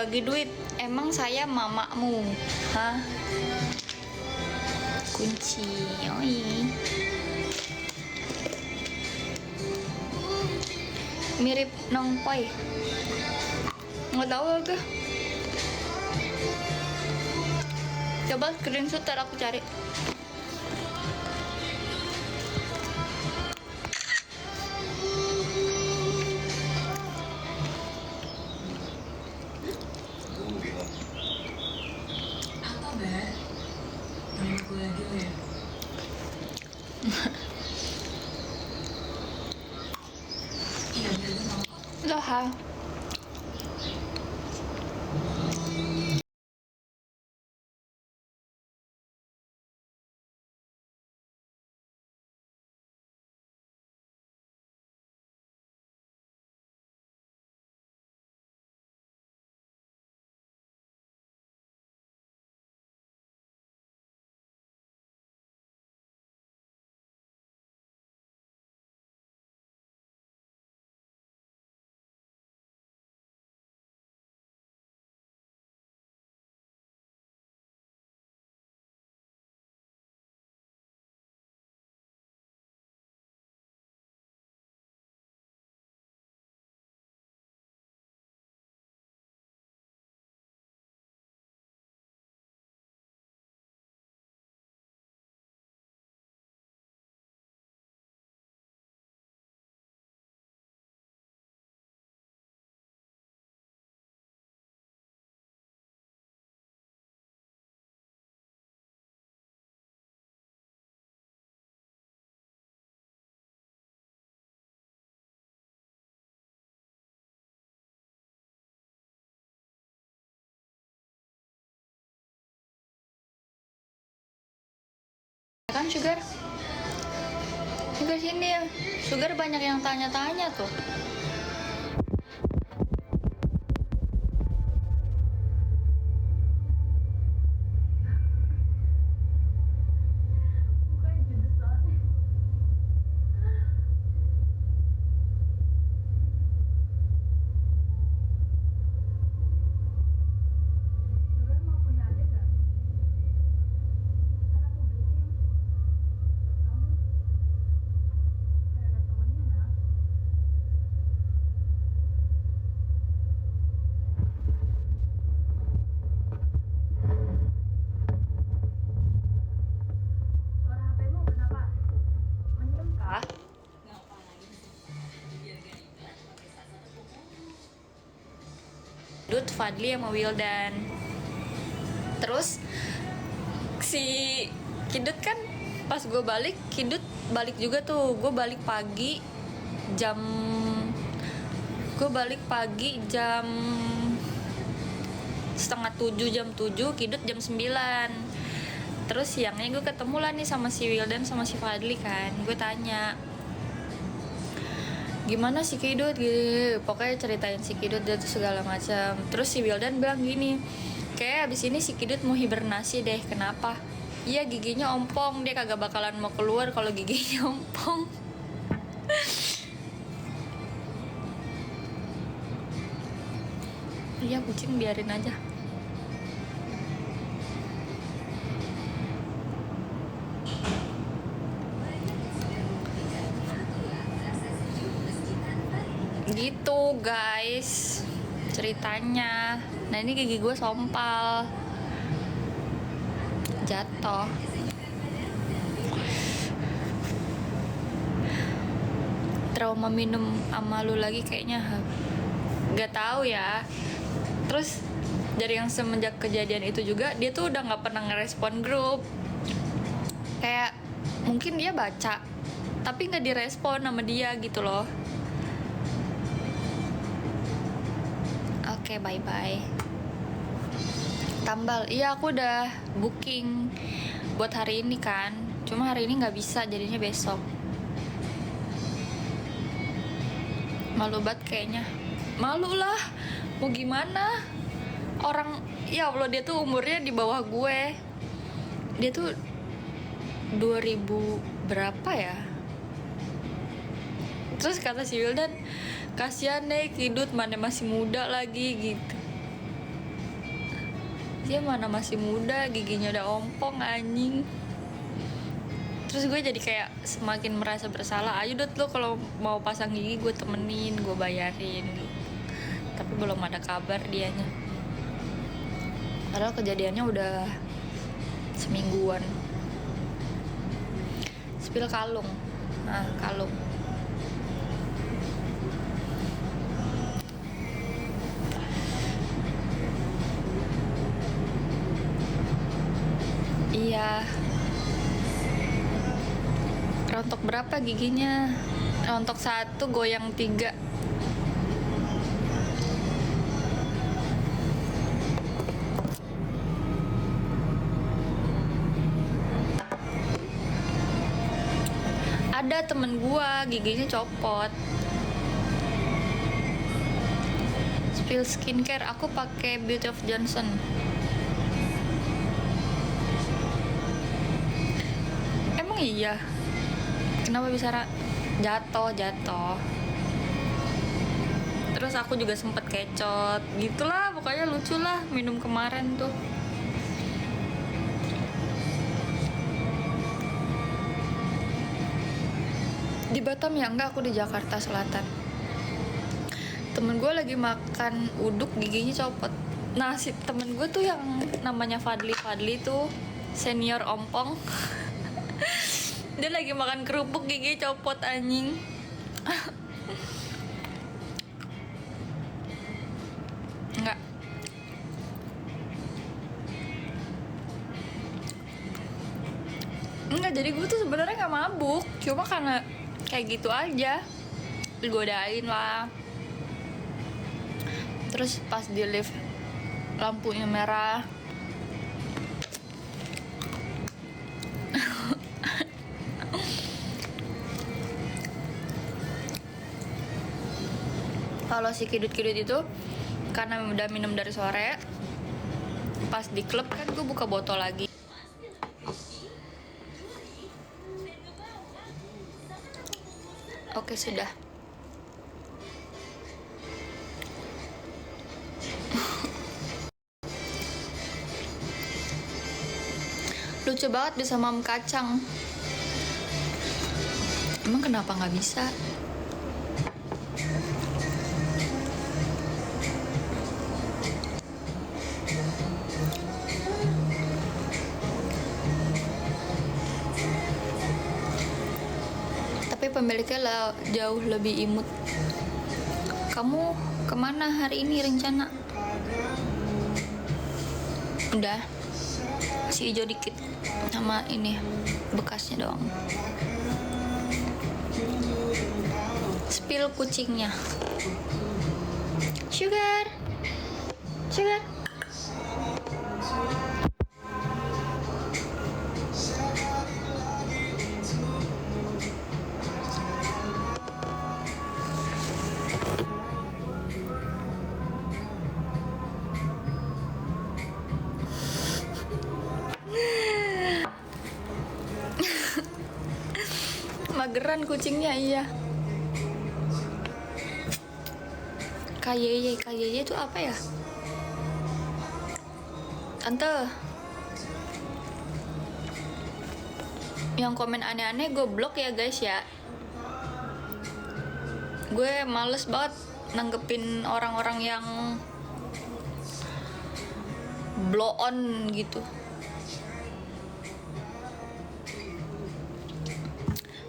bagi duit. Emang saya mamamu? Hah? Kunci. Oi. Mirip Nongpoi. Nggak tahu aku. Coba screenshot ntar aku cari. Apa, Mbak? Main aku lagi lo ya? Iya, bener mau kok. Loh, ha? Kan Sugar? Sugar sini ya. Sugar banyak yang tanya-tanya tuh. Dut, Fadli sama Wildan. Terus si Kidut kan pas gue balik, Kidut balik juga tuh. Gue balik pagi jam setengah 7, jam 7, Kidut jam 9. Terus siangnya gue ketemu lah nih sama si Wildan sama si Fadli kan. Gue tanya, gimana si Kidut gitu, pokoknya ceritain si Kidut dan segala macam. Terus si Wildan bilang gini, kayak abis ini si Kidut mau hibernasi deh. Kenapa? Iya, giginya ompong, dia kagak bakalan mau keluar kalau giginya ompong. Iya, kucing biarin aja. Gitu guys ceritanya. Nah ini gigi gue sompal, jatuh. Trauma minum sama lu lagi kayaknya, gak tahu ya. Terus dari yang semenjak kejadian itu juga dia tuh udah nggak pernah ngerespon grup. Kayak mungkin dia baca tapi nggak direspon sama dia gitu loh. Oke, bye-bye. Tambal, iya aku udah booking buat hari ini kan. Cuma hari ini nggak bisa, jadinya besok. Malu banget kayaknya. Malu lah, mau gimana? Orang, ya Allah, dia tuh umurnya di bawah gue. Dia tuh 2000 berapa ya? Terus kata si Wildan, kasihan deh Kidut, mana masih muda lagi gitu. dia mana masih muda, giginya udah ompong anjing. Terus gue jadi kayak semakin merasa bersalah. Ayo Dot, lo kalau mau pasang gigi gue temenin, gue bayarin gitu. Tapi belum ada kabar dianya. Padahal kejadiannya udah semingguan. Spill kalung. Nah, kalung. Iya. Rontok berapa giginya? Rontok 1, goyang 3. Ada temen gua giginya copot. Spill skincare, aku pakai Beauty of Johnson. Emang iya? Kenapa bisa jatuh? Terus aku juga sempet kecot. Gitulah, pokoknya lucu lah minum kemarin tuh. Di Batam ya? Enggak, aku di Jakarta Selatan. Temen gue lagi makan uduk, giginya copot. Nah, si temen gue tuh yang namanya Fadli tuh senior ompong. Dia lagi makan kerupuk, gigi copot anjing. Enggak, jadi gue tuh sebenarnya nggak mabuk, cuma karena kayak gitu aja digodain lah. Terus pas di lift lampunya merah, kalau si kidut-kidut itu karena udah minum dari sore, pas di klub kan gue buka botol lagi. Oke, sudah. Lucu banget bisa mam kacang. Emang kenapa nggak bisa? Tapi pemiliknya jauh lebih imut. Kamu kemana hari ini rencana? Udah, masih hijau dikit sama ini bekasnya doang. Spill kucingnya. Sugar. Mageran kucingnya, iya. KYY itu apa ya? Tante, yang komen aneh-aneh gue blok ya guys ya. Gue males banget nanggepin orang-orang yang blow on gitu.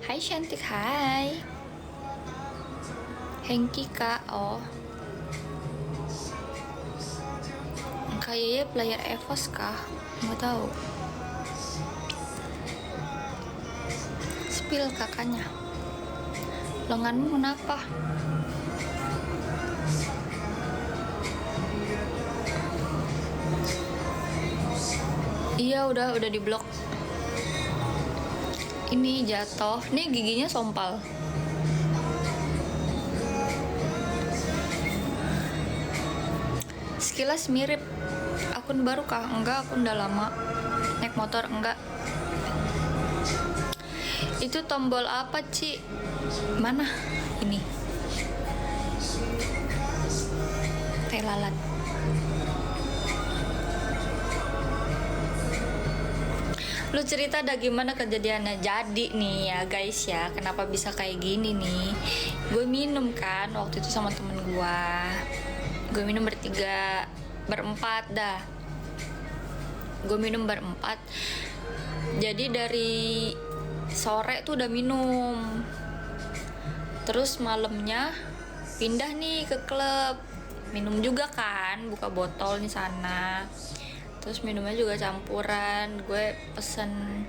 Hai cantik, hai. Hengki kak, oh. Kayaknya player EVOS kah? Nggak tahu. Spill kakaknya. Lenganmu kenapa? Iya, udah diblok. Ini jatuh. Nih giginya sompal. Sekilas mirip. Akun baru kah? Enggak, akun udah lama. Naik motor enggak. Itu tombol apa, Ci? Mana? Ini. Tai lalat. Lu cerita dah gimana kejadiannya. Jadi nih ya guys ya, kenapa bisa kayak gini nih. Gue minum kan waktu itu sama temen gue minum berempat dah. Gue minum berempat. Jadi dari sore tuh udah minum. Terus malamnya pindah nih ke klub. Minum juga kan, buka botol di sana. Terus minumnya juga campuran. Gue pesen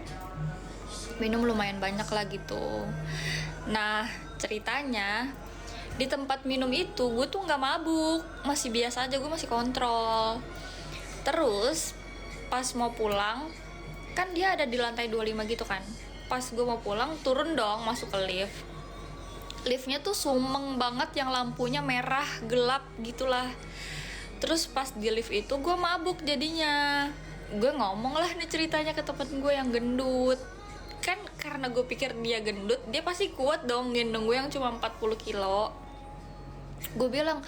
minum lumayan banyak lah gitu. Nah, ceritanya di tempat minum itu gue tuh nggak mabuk, masih biasa aja, gue masih kontrol. Terus pas mau pulang, kan dia ada di lantai 25 gitu kan. Pas gue mau pulang, turun dong, masuk ke lift. Liftnya tuh sumeng banget, yang lampunya merah, gelap gitulah. Terus pas di lift itu gue mabuk jadinya. Gue ngomong lah nih ceritanya ke temen gue yang gendut. Kan karena gue pikir dia gendut, dia pasti kuat dong gendong gue yang cuma 40 kilo. Gue bilang,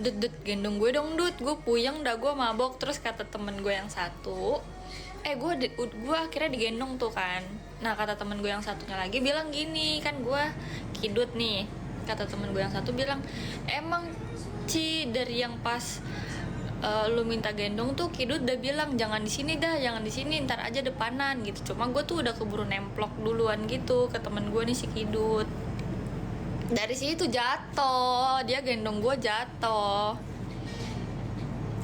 dut gendong gue dong dut, gue puyeng dah, gue mabok. Terus kata temen gue yang satu, gue akhirnya digendong tuh kan. Nah kata temen gue yang satunya lagi bilang gini, kan gue kidut nih. Kata temen gue yang satu bilang, emang Ci dari yang pas lu minta gendong tuh kidut udah bilang jangan di sini dah, jangan di sini, ntar aja depanan gitu. Cuma gue tuh udah keburu nemplok duluan gitu ke temen gue nih si kidut. Dari situ jatuh, dia gendong gue jatuh.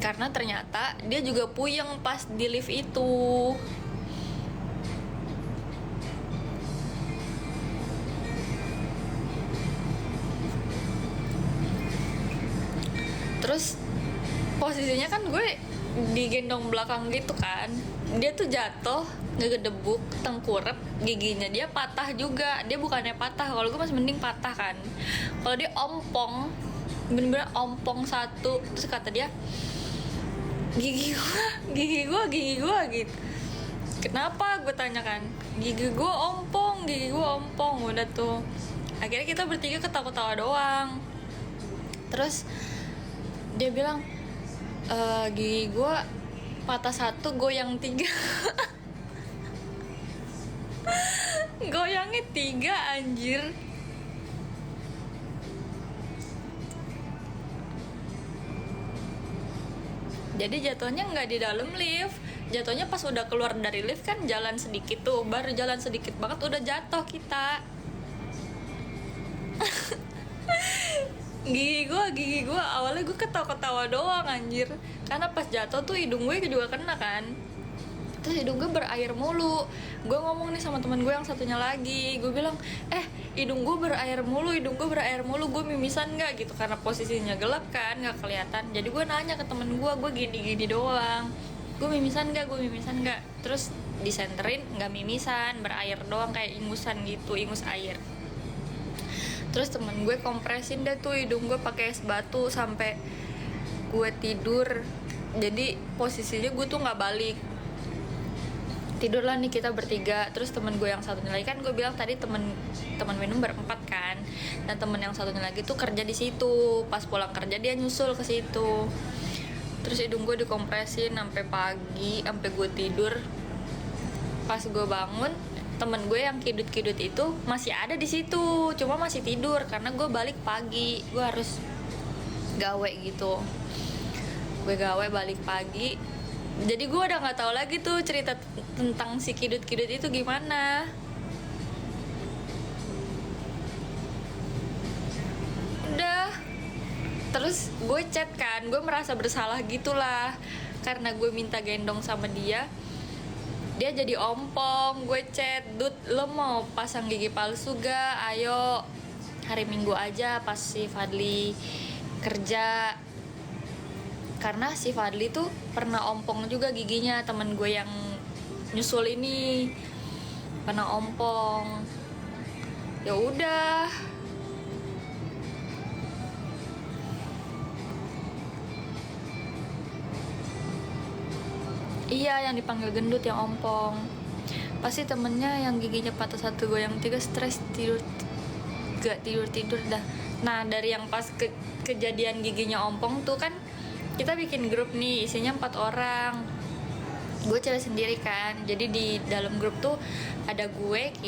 Karena ternyata dia juga puyeng pas di lift itu. Terus posisinya kan gue digendong belakang gitu kan. Dia tuh jatuh, ngegedebuk, tengkurap, giginya dia patah juga. Dia bukannya patah, kalau gue masih mending patah kan. Kalau dia ompong, bener-bener ompong satu. Terus kata dia, gigi gue gitu. Kenapa, gue tanyakan. Gigi gue ompong. Udah tuh, akhirnya kita bertiga ketawa-tawa doang. Terus dia bilang, gigi gue patah satu, goyang 3. Goyangnya 3 anjir. Jadi jatuhnya nggak di dalam lift, jatuhnya pas udah keluar dari lift kan, jalan sedikit tuh, baru jalan sedikit banget udah jatuh kita. Gigi gue awalnya gue ketawa-ketawa doang anjir, karena pas jatuh tuh hidung gue juga kena kan. Terus hidung gue berair mulu. Gue ngomong nih sama teman gue yang satunya lagi, gue bilang, hidung gue berair mulu, gue mimisan nggak gitu, karena posisinya gelap kan, nggak kelihatan. Jadi gue nanya ke temen gue gini doang, gue mimisan nggak. Terus disenterin, nggak mimisan, berair doang kayak ingusan gitu, ingus air. Terus temen gue kompresin deh tuh hidung gue pakai es batu sampai gue tidur. Jadi posisinya gue tuh nggak balik, tidurlah nih kita bertiga. Terus temen gue yang satunya lagi, kan gue bilang tadi temen minum berempat kan, dan temen yang satunya lagi tuh kerja di situ. Pas pulang kerja dia nyusul ke situ. Terus hidung gue dikompresin sampai pagi, sampai gue tidur. Pas gue bangun, temen gue yang kidut-kidut itu masih ada di situ, cuma masih tidur karena gue balik pagi, gue harus gawe gitu. Gue gawe balik pagi, jadi gue udah nggak tahu lagi tuh cerita tentang si kidut-kidut itu gimana. Udah, terus gue chat kan, gue merasa bersalah gitulah karena gue minta gendong sama dia jadi ompong. Gue chat, Dut, lo mau pasang gigi palsu gak? Ayo hari Minggu aja pas si Fadli kerja. Karena si Fadli tuh pernah ompong juga giginya, temen gue yang nyusul ini pernah ompong. Ya udah, iya, yang dipanggil gendut yang ompong. Pasti temennya yang giginya patah satu, goyang 3, stres, gak tidur dah. Nah dari yang pas kejadian giginya ompong tuh kan, kita bikin grup nih isinya 4 orang. gue cewek sendiri kan, jadi di dalam grup tuh ada gue, Kidul,